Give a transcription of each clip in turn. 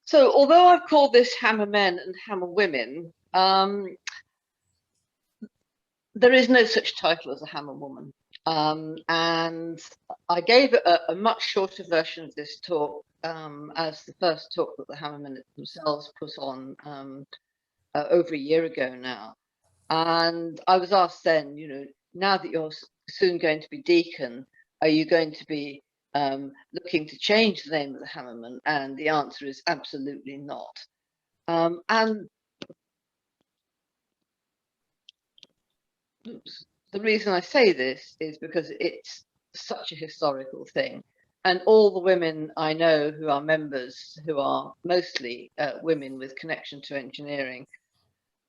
So although I've called this hammer men and hammer women, there is no such title as a hammer woman. And I gave a much shorter version of this talk as the first talk that the Hammermen themselves put on over a year ago now. And I was asked then, now that you're soon going to be deacon, are you going to be looking to change the name of the Hammermen? And the answer is absolutely not. And the reason I say this is because it's such a historical thing. And all the women I know who are members, who are mostly women with connection to engineering,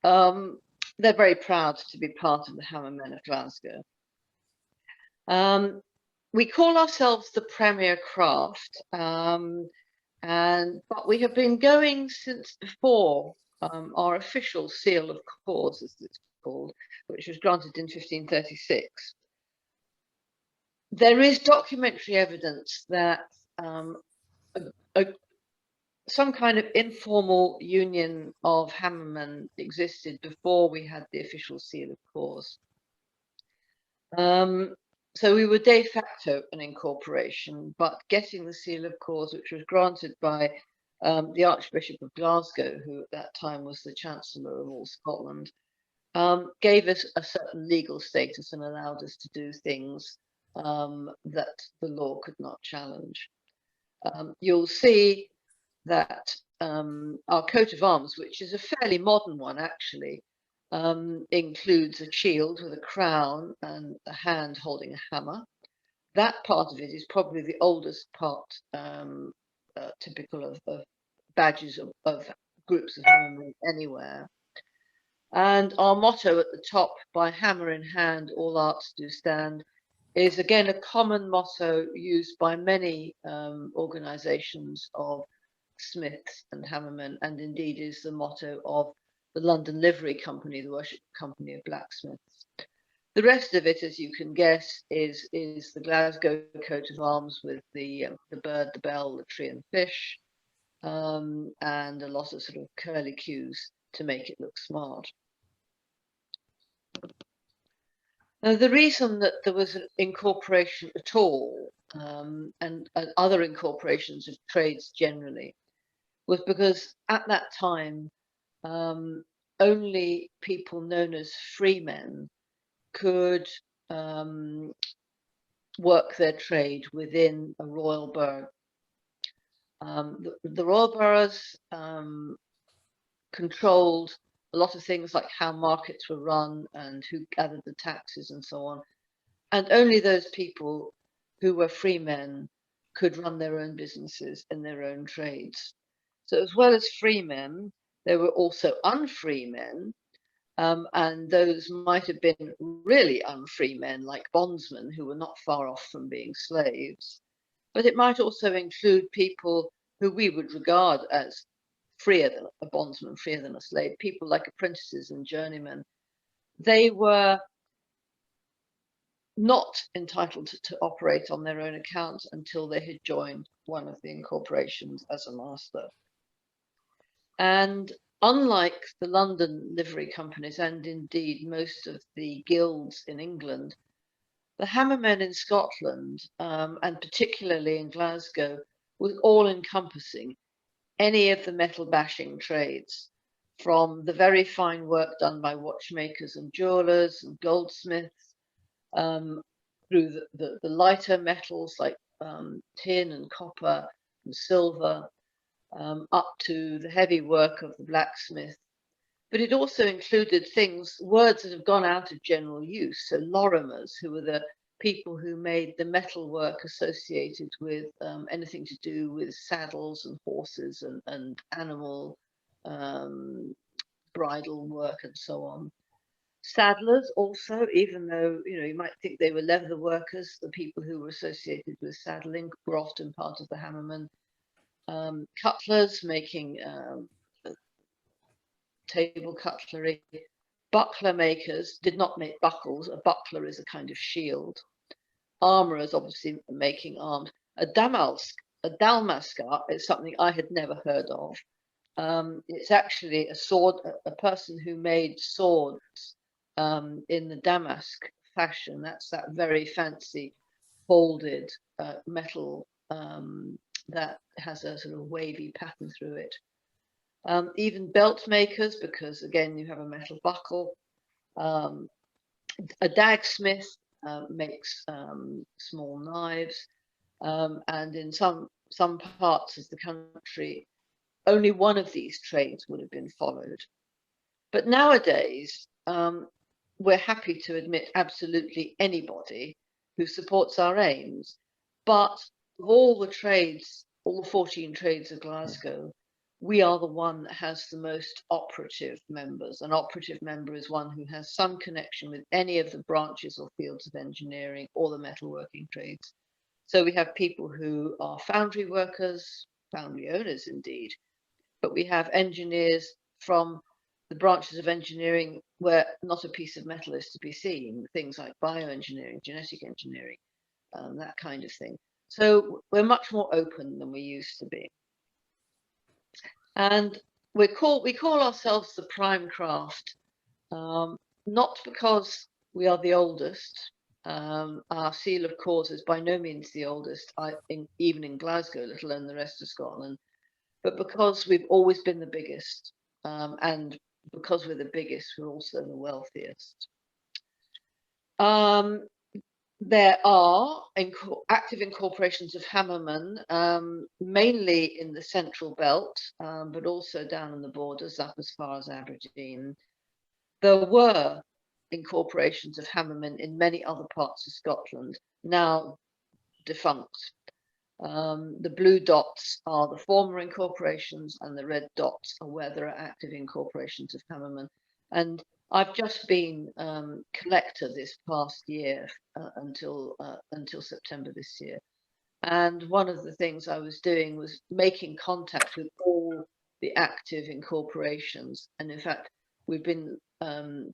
they're very proud to be part of the Hammermen of Glasgow. We call ourselves the Premier Craft, but we have been going since before our official seal of cause, as it's called, which was granted in 1536. There is documentary evidence that some kind of informal union of hammermen existed before we had the official seal of cause. So we were de facto an incorporation, but getting the seal of cause, which was granted by the Archbishop of Glasgow, who at that time was the Chancellor of all Scotland, gave us a certain legal status and allowed us to do things that the law could not challenge. You'll see that our coat of arms, which is a fairly modern one actually, includes a shield with a crown and a hand holding a hammer. That part of it is probably the oldest part, typical of badges of groups of hammermen anywhere. And our motto at the top, by hammer in hand, all arts do stand, is again a common motto used by many organisations of smiths and hammermen, and indeed is the motto of the London Livery Company, the worship company of blacksmiths. The rest of it, as you can guess, is the Glasgow coat of arms with the bird, the bell, the tree and fish, and a lot of sort of curlicues to make it look smart. Now, the reason that there was an incorporation at all, and other incorporations of trades generally, was because at that time, only people known as freemen could work their trade within a royal borough. The royal boroughs controlled a lot of things like how markets were run and who gathered the taxes and so on. And only those people who were freemen could run their own businesses in their own trades. So as well as freemen, there were also unfree men, and those might have been really unfree men like bondsmen who were not far off from being slaves. But it might also include people who we would regard as freer than a bondsman, freer than a slave, people like apprentices and journeymen. They were not entitled to operate on their own account until they had joined one of the incorporations as a master. And unlike the London livery companies, and indeed most of the guilds in England, the hammermen in Scotland, and particularly in Glasgow, was all-encompassing any of the metal bashing trades, from the very fine work done by watchmakers and jewelers and goldsmiths, through the lighter metals like tin and copper and silver, up to the heavy work of the blacksmith. But it also included things, words that have gone out of general use. So lorrimers, who were the people who made the metal work associated with anything to do with saddles and horses and animal bridle work and so on. Saddlers also, even though you might think they were leather workers, the people who were associated with saddling were often part of the hammermen. Cutlers making table cutlery. Buckler makers did not make buckles. A buckler is a kind of shield. Armourers obviously making arms. A damalsk a Dalmascar is something I had never heard of. It's actually a sword, a person who made swords in the damask fashion. That's that very fancy folded metal that has a sort of wavy pattern through it. Even belt makers, because again you have a metal buckle. A dagsmith makes small knives, and in some parts of the country, only one of these trades would have been followed. But nowadays, we're happy to admit absolutely anybody who supports our aims. But of all the trades, all the 14 trades of Glasgow, we are the one that has the most operative members. An operative member is one who has some connection with any of the branches or fields of engineering or the metalworking trades. So we have people who are foundry workers, foundry owners indeed, but we have engineers from the branches of engineering where not a piece of metal is to be seen, things like bioengineering, genetic engineering, that kind of thing. So we're much more open than we used to be. And we call ourselves the prime craft, not because we are the oldest. Our seal of cause is by no means the oldest, even in Glasgow, let alone the rest of Scotland, but because we've always been the biggest, and because we're the biggest, we're also the wealthiest. There are active incorporations of Hammermen, mainly in the central belt, but also down on the borders up as far as Aberdeen. There were incorporations of Hammermen in many other parts of Scotland, now defunct. The blue dots are the former incorporations, and the red dots are where there are active incorporations of Hammermen. And I've just been collector this past year until September this year. And one of the things I was doing was making contact with all the active incorporations. And in fact, we've been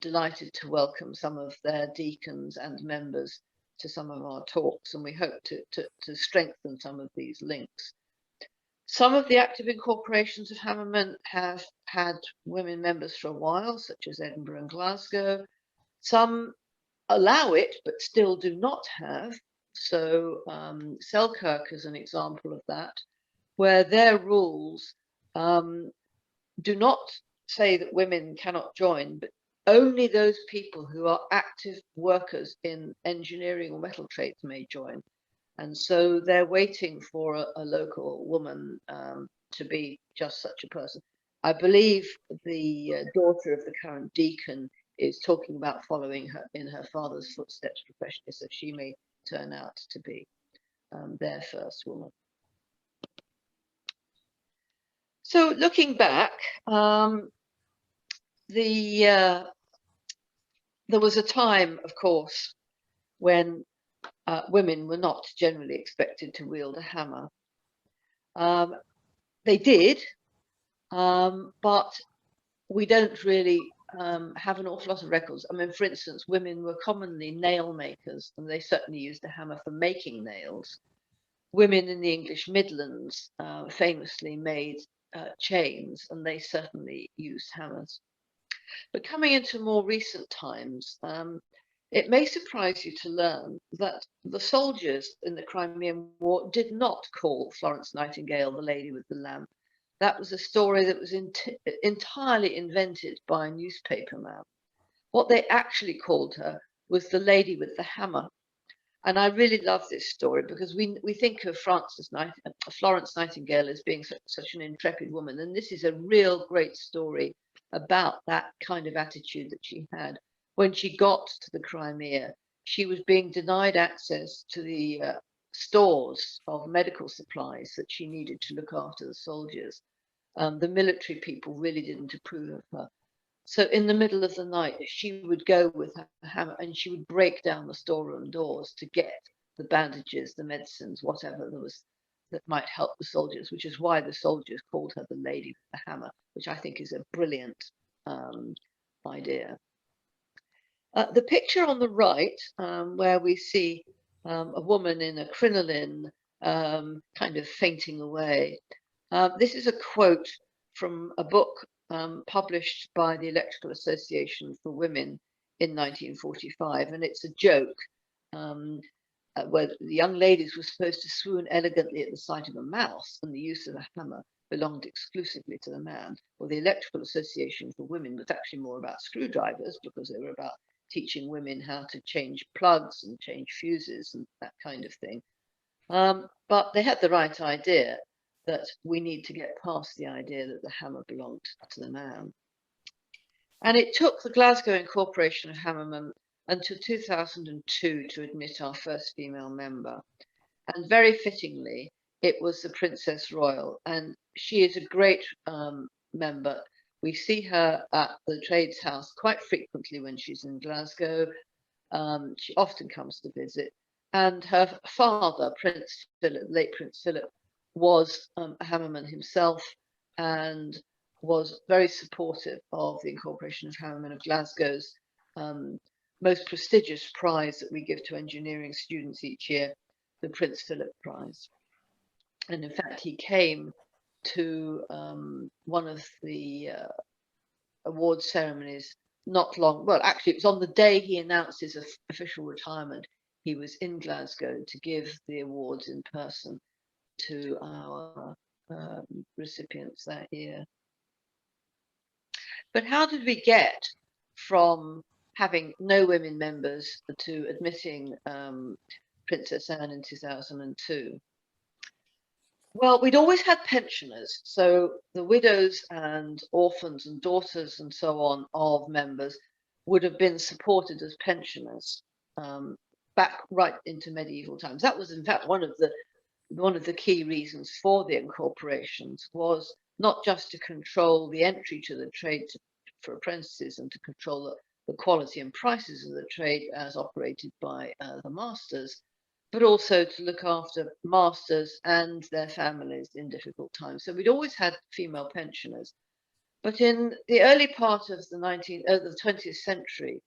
delighted to welcome some of their deacons and members to some of our talks, and we hope to strengthen some of these links. Some of the active incorporations of Hammermen have had women members for a while, such as Edinburgh and Glasgow. Some allow it, but still do not have. So Selkirk is an example of that, where their rules do not say that women cannot join, but only those people who are active workers in engineering or metal trades may join. And so they're waiting for a local woman to be just such a person. I believe the daughter of the current deacon is talking about following her in her father's footsteps professionally, so she may turn out to be their first woman. So looking back, there was a time, of course, when women were not generally expected to wield a hammer. They did, but we don't really have an awful lot of records. I mean, for instance, women were commonly nail makers, and they certainly used a hammer for making nails. Women in the English Midlands famously made chains, and they certainly used hammers. But coming into more recent times, it may surprise you to learn that the soldiers in the Crimean War did not call Florence Nightingale the lady with the lamp. That was a story that was entirely invented by a newspaper man. What they actually called her was the lady with the hammer. And I really love this story because we think of Florence Nightingale as being such an intrepid woman. And this is a real great story about that kind of attitude that she had. When she got to the Crimea, she was being denied access to the stores of medical supplies that she needed to look after the soldiers. The military people really didn't approve of her. So in the middle of the night, she would go with her hammer and she would break down the storeroom doors to get the bandages, the medicines, whatever there was that might help the soldiers, which is why the soldiers called her the lady with the hammer, which I think is a brilliant idea. The picture on the right, where we see a woman in a crinoline kind of fainting away. This is a quote from a book published by the Electrical Association for Women in 1945, and it's a joke where the young ladies were supposed to swoon elegantly at the sight of a mouse, and the use of a hammer belonged exclusively to the man. Well, the Electrical Association for Women was actually more about screwdrivers, because they were about teaching women how to change plugs and change fuses and that kind of thing. But they had the right idea, that we need to get past the idea that the hammer belonged to the man. And it took the Glasgow Incorporation of Hammermen until 2002 to admit our first female member. And very fittingly, it was the Princess Royal, and she is a great member. We see her at the Trades House quite frequently when she's in Glasgow. She often comes to visit. And her father, Prince Philip, late Prince Philip, was a Hammerman himself, and was very supportive of the Incorporation of Hammermen of Glasgow's most prestigious prize that we give to engineering students each year, the Prince Philip Prize. And in fact, he came to one of the award ceremonies not long, well, actually, it was on the day he announced his official retirement. He was in Glasgow to give the awards in person to our recipients that year. But how did we get from having no women members to admitting Princess Anne in 2002? Well, we'd always had pensioners, so the widows and orphans and daughters and so on of members would have been supported as pensioners back right into medieval times. That was, in fact, one of the key reasons for the incorporations, was not just to control the entry to the trade for apprentices and to control the quality and prices of the trade as operated by the masters, but also to look after masters and their families in difficult times. So we'd always had female pensioners. But in the early part of the 20th century,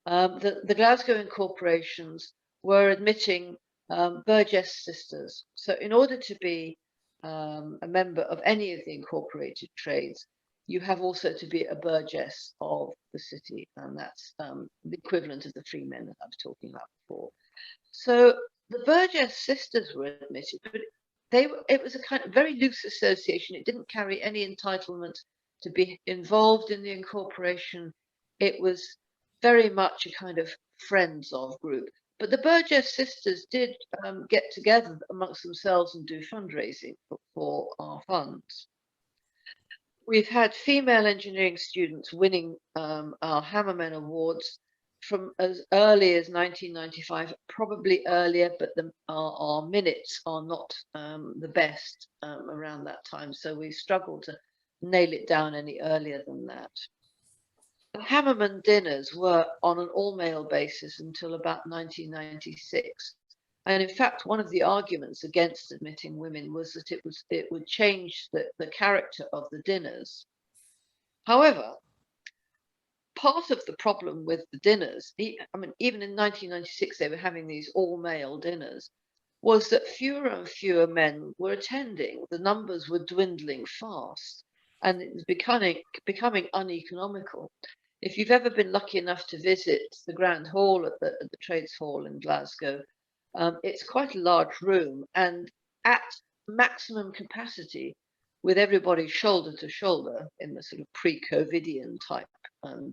the Glasgow Incorporations were admitting burgess sisters. So in order to be a member of any of the incorporated trades, you have also to be a burgess of the city, and that's the equivalent of the Freemen that I was talking about before. So the burgess sisters were admitted, but it was a kind of very loose association. It didn't carry any entitlement to be involved in the incorporation. It was very much a kind of friends of group. But the burgess sisters did get together amongst themselves and do fundraising for our funds. We've had female engineering students winning our Hammermen Awards from as early as 1995, probably earlier, but our minutes are not the best around that time. So we struggled to nail it down any earlier than that. The Hammermen dinners were on an all-male basis until about 1996. And in fact, one of the arguments against admitting women was that it would change the character of the dinners. However, part of the problem with the dinners, I mean, even in 1996, they were having these all-male dinners, was that fewer and fewer men were attending. The numbers were dwindling fast, and it was becoming uneconomical. If you've ever been lucky enough to visit the Grand Hall at the Trades Hall in Glasgow, it's quite a large room, and at maximum capacity, with everybody shoulder to shoulder in the sort of pre-COVIDian type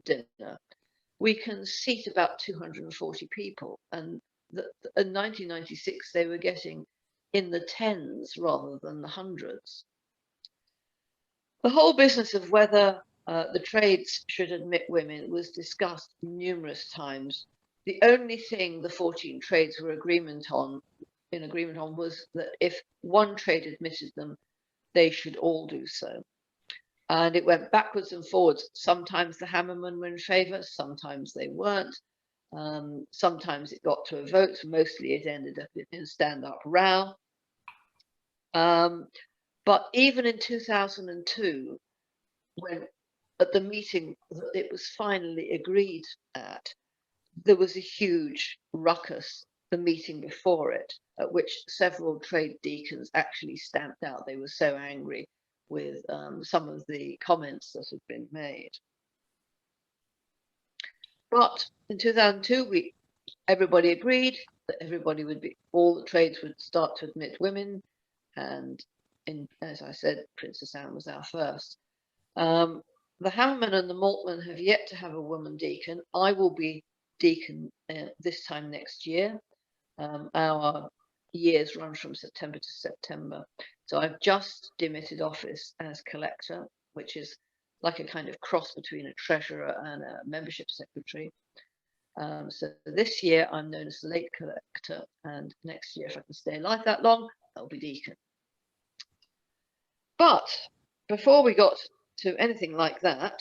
dinner, we can seat about 240 people. And in 1996, they were getting in the tens rather than the hundreds. The whole business of whether the trades should admit women was discussed numerous times. The only thing the 14 trades were in agreement on was that if one trade admitted them, they should all do so. And it went backwards and forwards. Sometimes the Hammermen were in favour, sometimes they weren't. Sometimes it got to a vote. Mostly it ended up in a stand-up row. But even in 2002, when at the meeting that it was finally agreed at, there was a huge ruckus the meeting before it, at which several trade deacons actually stamped out. They were so angry with some of the comments that had been made. But in 2002, everybody agreed that all the trades would start to admit women, and as I said, Princess Anne was our first. The Hammermen and the Maltmen have yet to have a woman deacon. I will be deacon this time next year. Our years run from September to September. So I've just demitted office as collector, which is like a kind of cross between a treasurer and a membership secretary. So this year I'm known as the late collector, and next year, if I can stay alive that long, I'll be deacon. But before we got to anything like that,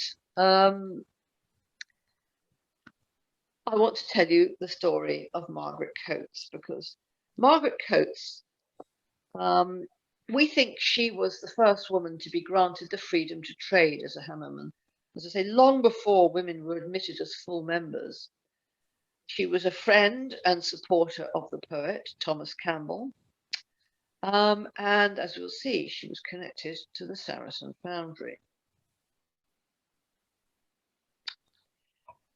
I want to tell you the story of Margaret Coates, because Margaret Coates, we think she was the first woman to be granted the freedom to trade as a hammerman. As I say, long before women were admitted as full members. She was a friend and supporter of the poet Thomas Campbell. And as we'll see, she was connected to the Saracen foundry.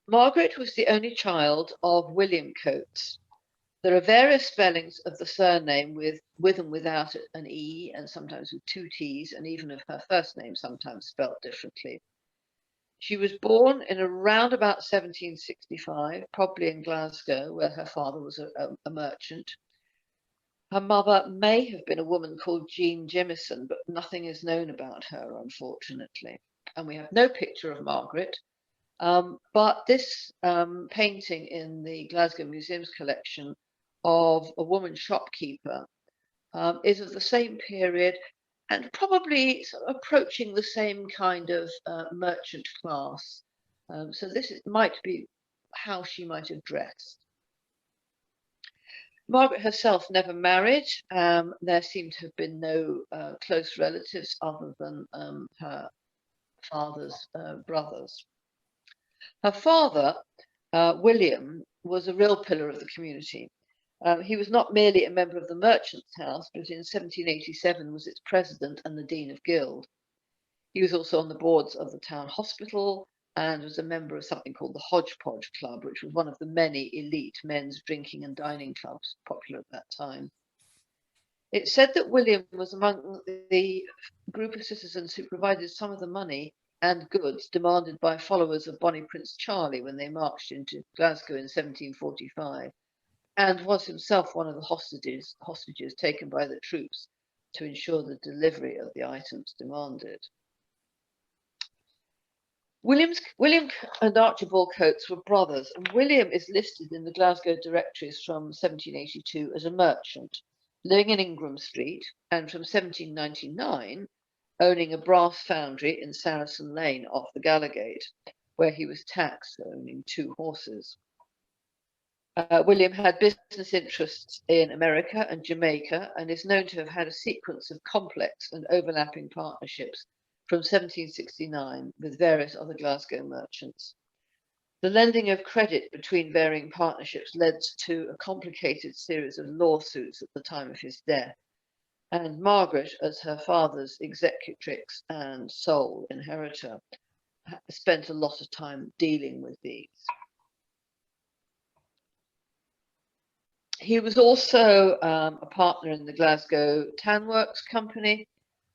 Margaret was the only child of William Coates. There are various spellings of the surname with and without an E, and sometimes with two T's, and even of her first name sometimes spelled differently. She was born in around about 1765, probably in Glasgow, where her father was a merchant. Her mother may have been a woman called Jean Jemison, but nothing is known about her, unfortunately. And we have no picture of Margaret. But this painting in the Glasgow Museum's collection of a woman shopkeeper is of the same period and probably sort of approaching the same kind of merchant class. So this might be how she might have dressed. Margaret herself never married. There seem to have been no close relatives other than her father's brothers. Her father, William, was a real pillar of the community. He was not merely a member of the Merchants' House, but in 1787 was its president and the Dean of Guild. He was also on the boards of the town hospital and was a member of something called the Hodgepodge Club, which was one of the many elite men's drinking and dining clubs popular at that time. It's said that William was among the group of citizens who provided some of the money and goods demanded by followers of Bonnie Prince Charlie when they marched into Glasgow in 1745, and was himself one of the hostages taken by the troops to ensure the delivery of the items demanded. William and Archibald Coates were brothers, and William is listed in the Glasgow directories from 1782 as a merchant, living in Ingram Street, and from 1799 owning a brass foundry in Sarasota Lane off the Gallowgate, where he was taxed for owning 2 horses. William had business interests in America and Jamaica, and is known to have had a sequence of complex and overlapping partnerships from 1769 with various other Glasgow merchants. The lending of credit between varying partnerships led to a complicated series of lawsuits at the time of his death, and Margaret, as her father's executrix and sole inheritor, spent a lot of time dealing with these. He was also a partner in the Glasgow Tanworks company,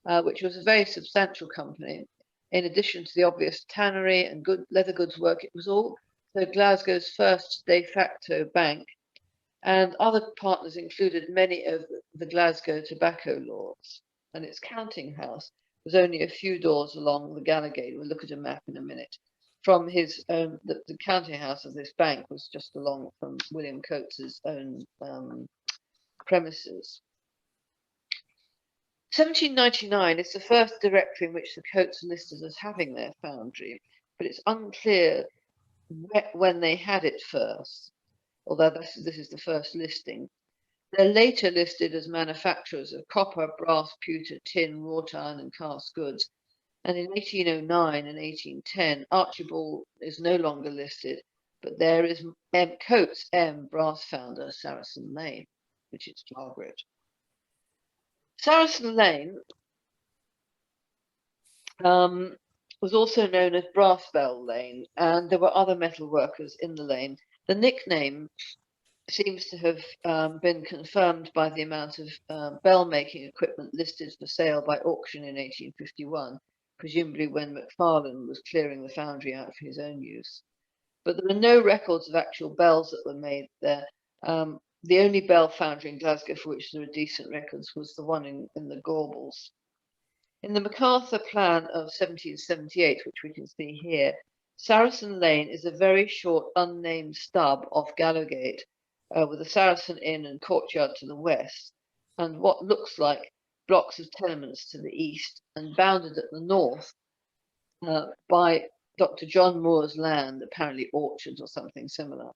which was a very substantial company. In addition to the obvious tannery and leather goods work, it was also Glasgow's first de facto bank, and other partners included many of the Glasgow tobacco lords. And its counting house was only a few doors along the Gallowgate. We'll look at a map in a minute. From his own, the counting house of this bank was just along from William Coates's own premises. 1799 is the first directory in which the Coates are listed as having their foundry, but it's unclear when they had it first, although this is the first listing. They're later listed as manufacturers of copper, brass, pewter, tin, wrought iron, and cast goods. And in 1809 and 1810, Archibald is no longer listed, but there is Coates brass founder, Sarasota Lane, which is Margaret. Sarasota Lane was also known as Brass Bell Lane, and there were other metal workers in the lane. The nickname seems to have been confirmed by the amount of bell-making equipment listed for sale by auction in 1851, presumably when Macfarlane was clearing the foundry out for his own use. But there are no records of actual bells that were made there. The only bell foundry in Glasgow for which there are decent records was the one in the Gorbals. In the MacArthur Plan of 1778, which we can see here, Saracen Lane is a very short unnamed stub off Gallowgate, with a Saracen Inn and courtyard to the west, and what looks like blocks of tenements to the east, and bounded at the north by Dr. John Moore's land, apparently orchards or something similar.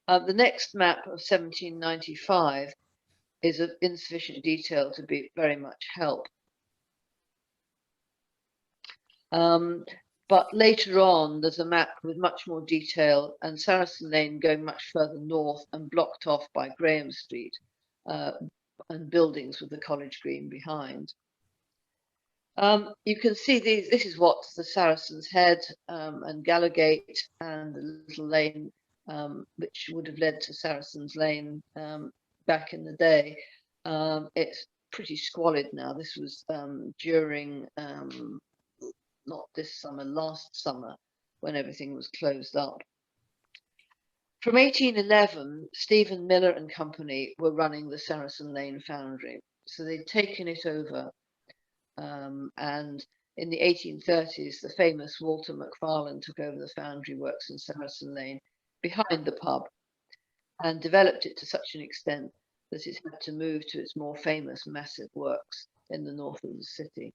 The next map of 1795 is of insufficient detail to be very much help. But later on, there's a map with much more detail, and Saracen Lane going much further north and blocked off by Graham Street and buildings with the College Green behind. You can see these. This is what the Saracen's Head and Gallowgate and the little lane, which would have led to Saracen's Lane back in the day. It's pretty squalid now. This was during not this summer, last summer, when everything was closed up. From 1811, Stephen Miller and Company were running the Saracen Lane foundry. So they'd taken it over. And in the 1830s, the famous Walter Macfarlane took over the foundry works in Saracen Lane behind the pub and developed it to such an extent that it had to move to its more famous massive works in the north of the city.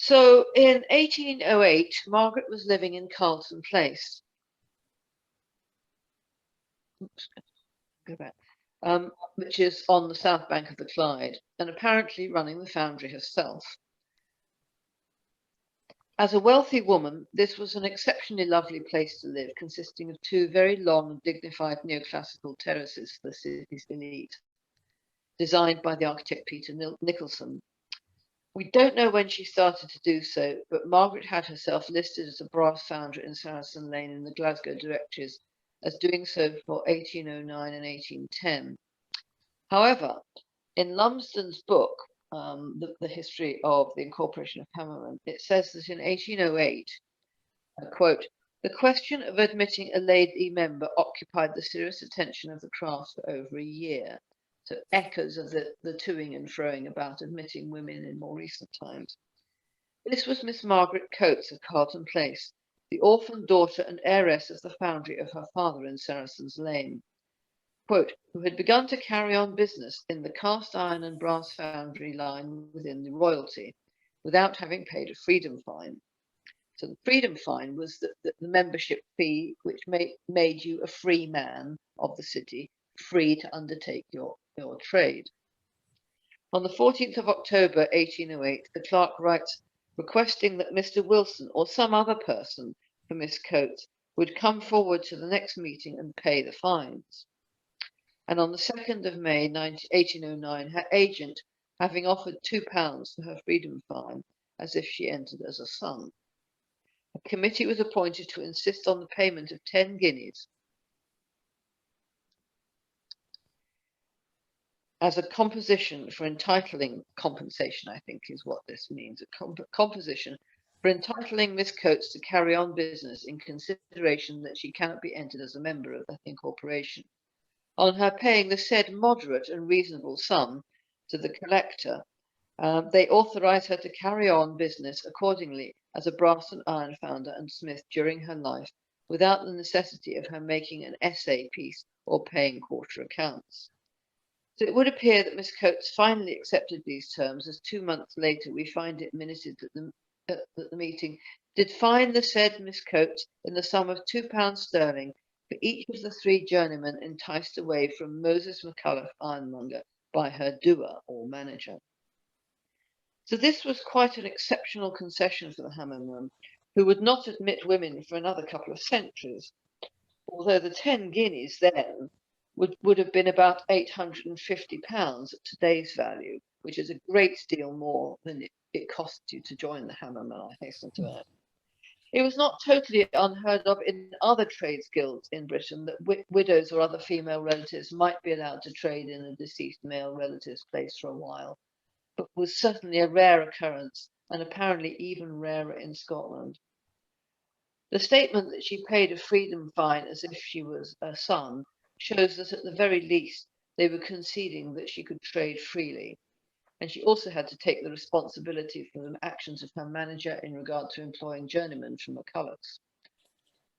So in 1808, Margaret was living in Carlson Place. Oops, go back. Which is on the south bank of the Clyde, and apparently running the foundry herself. As a wealthy woman, this was an exceptionally lovely place to live, consisting of two very long, dignified neoclassical terraces for the city's elite, designed by the architect Peter Nicholson. We don't know when she started to do so, but Margaret had herself listed as a brass founder in Saracen Lane in the Glasgow directories as doing so for 1809 and 1810. However, in Lumsden's book, the history of the Incorporation of Hammermen, it says that in 1808, quote, the question of admitting a lady member occupied the serious attention of the craft for over a year. So echoes of the toing and froing about admitting women in more recent times. This was Miss Margaret Coates of Carlson Place, the orphan daughter and heiress of the foundry of her father in Saracen's Lane, quote, who had begun to carry on business in the cast iron and brass foundry line within the royalty, without having paid a freedom fine. So the freedom fine was the membership fee, which made you a free man of the city, free to undertake your trade. On the 14th of October, 1808, the clerk writes, requesting that Mr. Wilson or some other person for Miss Coates would come forward to the next meeting and pay the fines. And on the 2nd of May, 1809, her agent, having offered £2 for her freedom fine, as if she entered as a son. A committee was appointed to insist on the payment of 10 guineas as a composition for entitling, compensation I think is what this means, a composition for entitling Miss Coates to carry on business in consideration that she cannot be entered as a member of the Incorporation. On her paying the said moderate and reasonable sum to the collector, they authorise her to carry on business accordingly as a brass and iron founder and smith during her life, without the necessity of her making an essay piece or paying quarter accounts. So it would appear that Miss Coates finally accepted these terms, as 2 months later we find it minuted that the meeting did fine the said Miss Coates in the sum of £2 sterling for each of the 3 journeymen enticed away from Moses McCulloch ironmonger by her doer or manager. So this was quite an exceptional concession for the Hammermen, who would not admit women for another couple of centuries, although the 10 guineas then would have been about £850 at today's value, which is a great deal more than it cost you to join the Hammermen, I hasten to add. It was not totally unheard of in other trades guilds in Britain that widows or other female relatives might be allowed to trade in a deceased male relative's place for a while, but was certainly a rare occurrence and apparently even rarer in Scotland. The statement that she paid a freedom fine as if she was a son shows that at the very least they were conceding that she could trade freely. And she also had to take the responsibility for the actions of her manager in regard to employing journeymen from McCulloch's.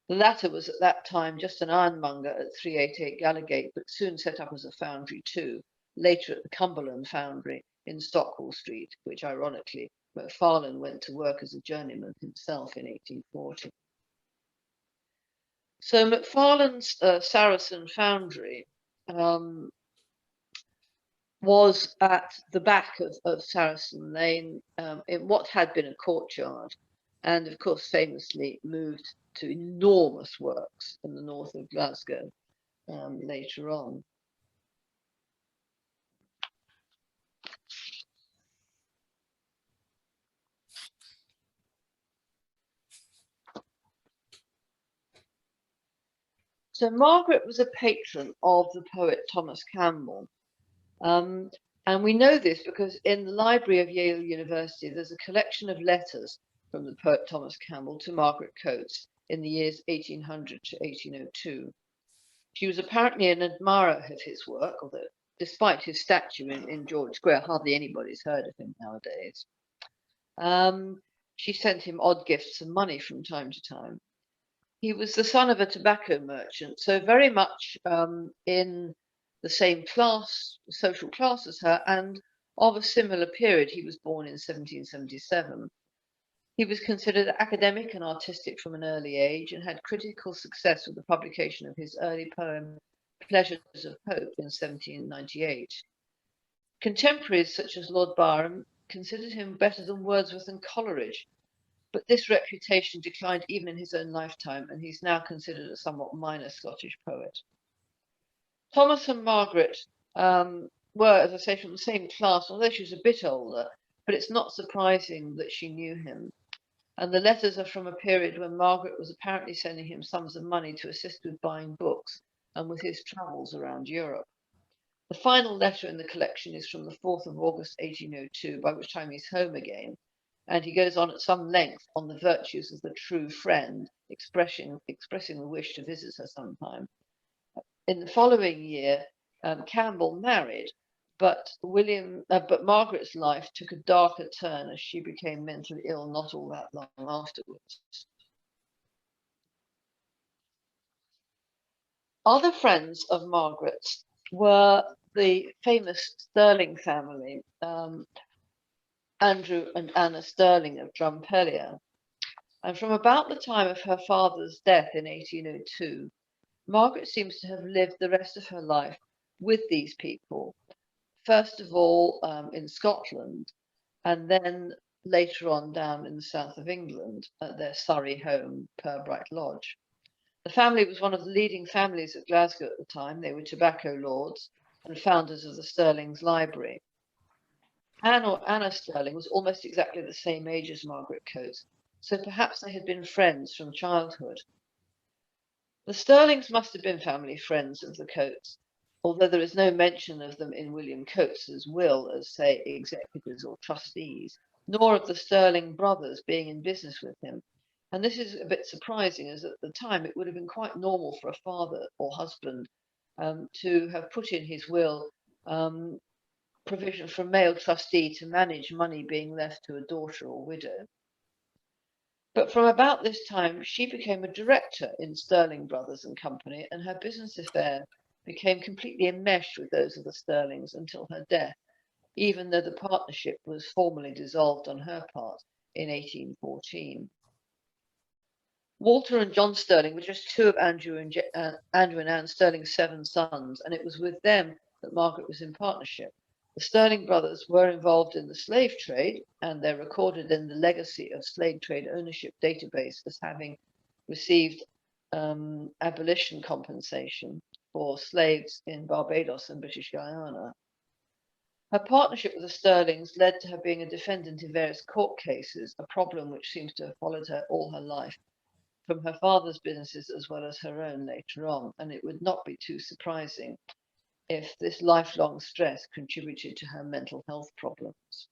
The latter was at that time just an ironmonger at 388 Gallowgate, but soon set up as a foundry too, later at the Cumberland Foundry in Stockwell Street, which ironically Macfarlane went to work as a journeyman himself in 1840. So Macfarlane's Saracen Foundry was at the back of Sarasota Lane in what had been a courtyard, and of course famously moved to enormous works in the north of Glasgow later on. So Margaret was a patron of the poet Thomas Campbell. And we know this because in the library of Yale University, there's a collection of letters from the poet Thomas Campbell to Margaret Coates in the years 1800 to 1802. She was apparently an admirer of his work, although despite his statue in George Square, hardly anybody's heard of him nowadays. She sent him odd gifts of money from time to time. He was the son of a tobacco merchant, so very much in the same class, social class as her, and of a similar period. He was born in 1777. He was considered academic and artistic from an early age and had critical success with the publication of his early poem, Pleasures of Hope, in 1798. Contemporaries such as Lord Byron considered him better than Wordsworth and Coleridge, but this reputation declined even in his own lifetime, and he's now considered a somewhat minor Scottish poet. Thomas and Margaret were, as I say, from the same class, although she was a bit older, but it's not surprising that she knew him. And the letters are from a period when Margaret was apparently sending him sums of money to assist with buying books and with his travels around Europe. The final letter in the collection is from the 4th of August 1802, by which time he's home again, and he goes on at some length on the virtues of the true friend, expressing the wish to visit her sometime. In the following year, Campbell married, but Margaret's life took a darker turn as she became mentally ill not all that long afterwards. Other friends of Margaret's were the famous Stirling family, Andrew and Anna Stirling of Drumpellier. And from about the time of her father's death in 1802, Margaret seems to have lived the rest of her life with these people, first of all in Scotland, and then later on down in the south of England at their Surrey home, Purbright Lodge. The family was one of the leading families of Glasgow at the time. They were tobacco lords and founders of the Stirling's Library. Anna Stirling was almost exactly the same age as Margaret Coates, so perhaps they had been friends from childhood. The Stirlings must have been family friends of the Coates, although there is no mention of them in William Coates's will as, say, executors or trustees, nor of the Stirling brothers being in business with him. And this is a bit surprising, as at the time it would have been quite normal for a father or husband to have put in his will provision for a male trustee to manage money being left to a daughter or widow. But from about this time, she became a director in Stirling Brothers and Company, and her business affairs became completely enmeshed with those of the Stirlings until her death, even though the partnership was formally dissolved on her part in 1814. Walter and John Stirling were just two of Andrew and Anne Stirling's 7 sons, and it was with them that Margaret was in partnership. The Sterling brothers were involved in the slave trade, and they're recorded in the Legacy of Slave Trade Ownership database as having received abolition compensation for slaves in Barbados and British Guiana. Her partnership with the Sterlings led to her being a defendant in various court cases, a problem which seems to have followed her all her life, from her father's businesses as well as her own later on, and it would not be too surprising if this lifelong stress contributed to her mental health problems.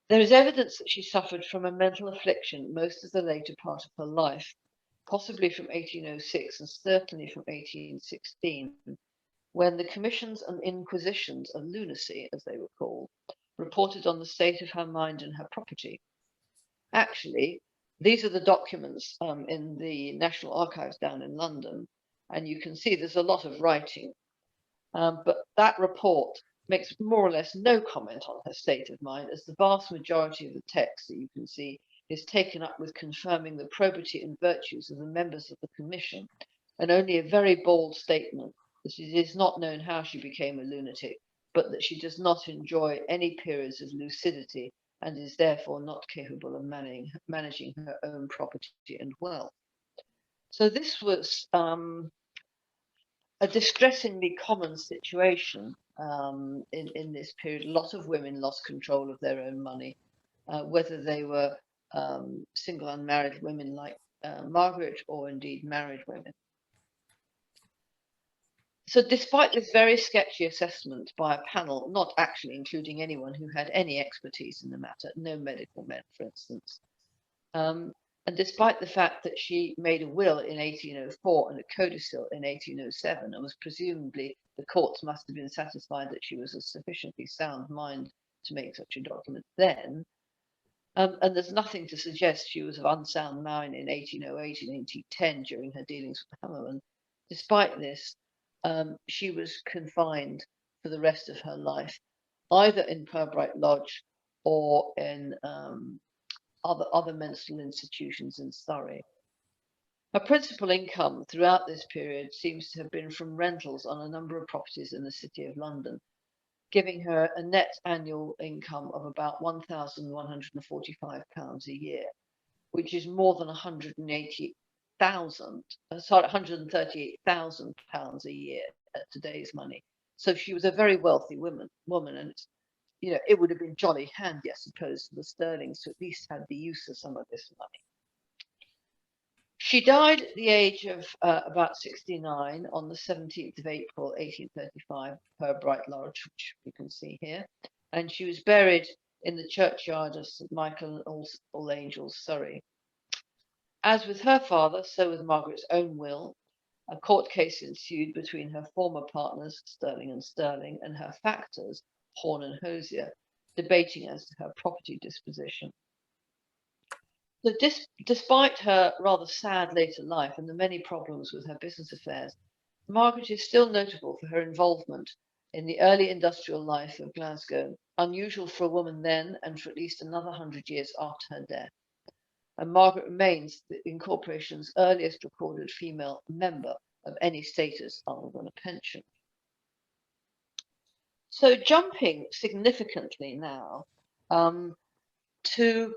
There is evidence that she suffered from a mental affliction most of the later part of her life, possibly from 1806 and certainly from 1816, when the commissions and inquisitions of lunacy, as they were called, reported on the state of her mind and her property. Actually, these are the documents in the National Archives down in London, and you can see there's a lot of writing. But that report makes more or less no comment on her state of mind, as the vast majority of the text that you can see is taken up with confirming the probity and virtues of the members of the commission, and only a very bald statement that it is not known how she became a lunatic, but that she does not enjoy any periods of lucidity and is therefore not capable of managing her own property and wealth. So this was a distressingly common situation in this period. A lot of women lost control of their own money, whether they were single unmarried women like Margaret or indeed married women. So despite this very sketchy assessment by a panel, not actually including anyone who had any expertise in the matter, no medical men, for instance, and despite the fact that she made a will in 1804 and a codicil in 1807, and was presumably, the courts must have been satisfied that she was a sufficiently sound mind to make such a document then, and there's nothing to suggest she was of unsound mind in 1808 and 1810 during her dealings with the Hammermen. Despite this, she was confined for the rest of her life, either in Purbright Lodge or in other mental institutions in Surrey. Her principal income throughout this period seems to have been from rentals on a number of properties in the City of London, giving her a net annual income of about £1,145 a year, which is more than £138,000 a year at today's money. So she was a very wealthy woman, and it would have been jolly handy, I suppose, for the Sterlings to at least have the use of some of this money. She died at the age of about 69 on the 17th of April, 1835, Purbright Lodge, which you can see here, and she was buried in the churchyard of St Michael and All Angels, Surrey. As with her father, so with Margaret's own will, a court case ensued between her former partners, Sterling and her factors, Horn and Hosier, debating as to her property disposition. So despite her rather sad later life and the many problems with her business affairs, Margaret is still notable for her involvement in the early industrial life of Glasgow, unusual for a woman then and for at least another 100 years after her death. And Margaret remains the Incorporation's earliest recorded female member of any status other than a pension. So jumping significantly now to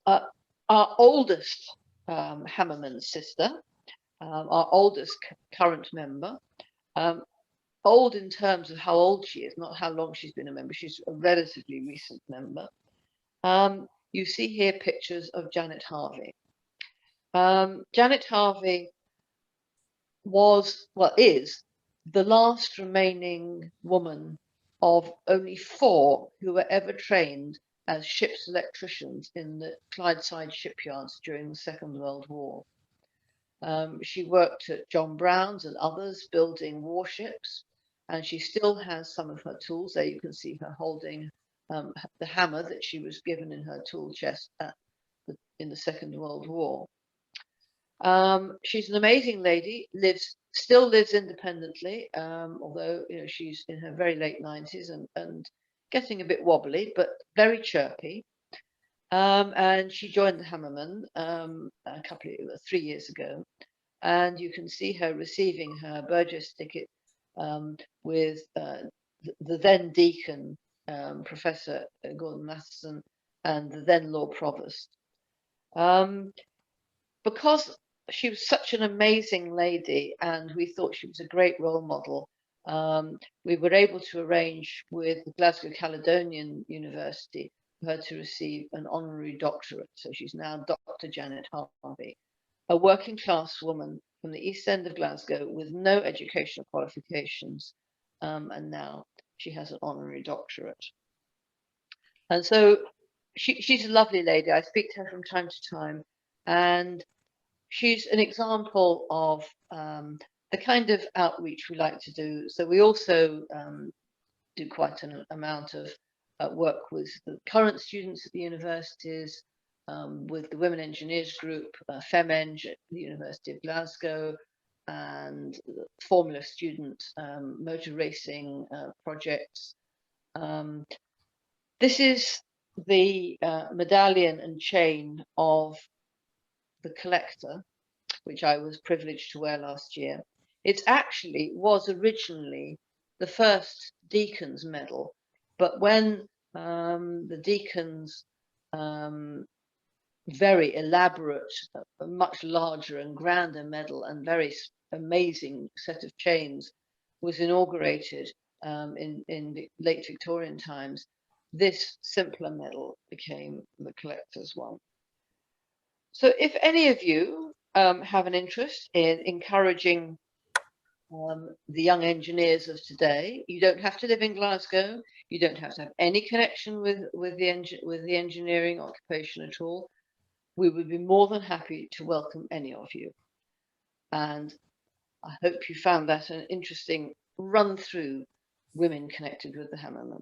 our oldest Hammermen sister, our oldest current member, old in terms of how old she is, not how long she's been a member. She's a relatively recent member. You see here pictures of Janet Harvey. Janet Harvey is the last remaining woman of only 4 who were ever trained as ship's electricians in the Clydeside shipyards during the Second World War. She worked at John Brown's and others building warships, and she still has some of her tools. There you can see her holding the hammer that she was given in her tool chest in the Second World War. She's an amazing lady, still lives independently, although she's in her very late 90s and getting a bit wobbly, but very chirpy. And she joined the Hammermen 3 years ago, and you can see her receiving her Burgess ticket with the then deacon, Professor Gordon Matheson, and the then Lord Provost. Because she was such an amazing lady and we thought she was a great role model, we were able to arrange with the Glasgow Caledonian University for her to receive an honorary doctorate. So she's now Dr. Janet Harvey, a working class woman from the East End of Glasgow with no educational qualifications, and now she has an honorary doctorate. And so she's a lovely lady. I speak to her from time to time, and she's an example of the kind of outreach we like to do. So we also do quite an amount of work with the current students at the universities, with the Women Engineers Group, FemEng at the University of Glasgow, and the Formula Student motor racing projects. This is the medallion and chain of the collector, which I was privileged to wear last year. It actually was originally the first Deacon's medal, but when the Deacon's very elaborate, much larger and grander medal and very amazing set of chains was inaugurated in the late Victorian times, this simpler medal became the collector's one. So if any of you have an interest in encouraging the young engineers of today, you don't have to live in Glasgow. You don't have to have any connection with the engineering occupation at all. We would be more than happy to welcome any of you. And I hope you found that an interesting run through women connected with the Hammermen.